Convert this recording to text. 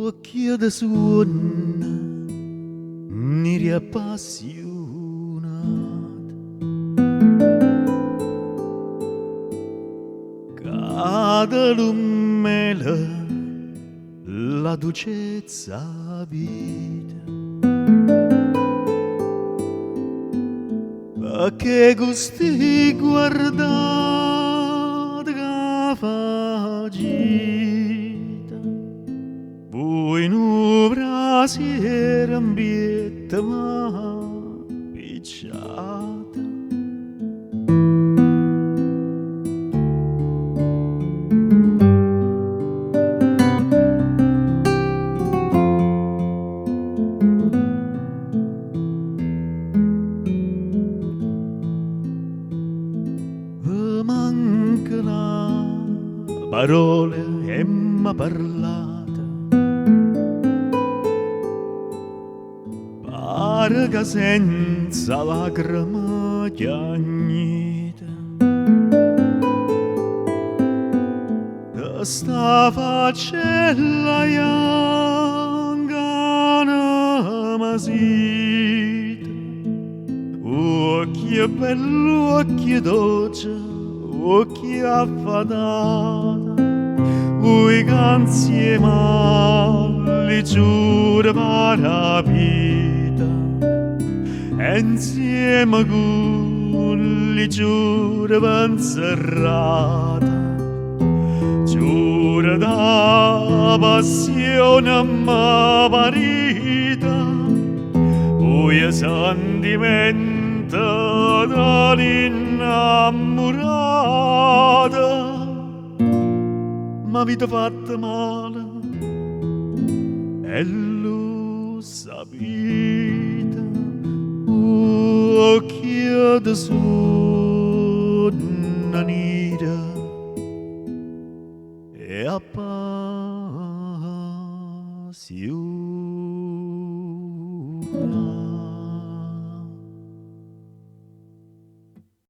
Uocchie da suonno mi riappassionat. Cade mele la dulcezza avite, perché gusti guardate che facite, voi nu vrasiere mpietto ma picciate. Mancano parole e parlate, pare che senza lacrime chiagnite, sta faccella ianca ne siete, uocchie belli, uocchie doci, uocchie affatati, voi che insieme li giuro parapita, e insieme con li giuro penserrata, giuro da passione ma parita, voi sentimento dall'innamorata, m'avete fatto male e lo sapete. Uocchie da suonno nera e appassiunate.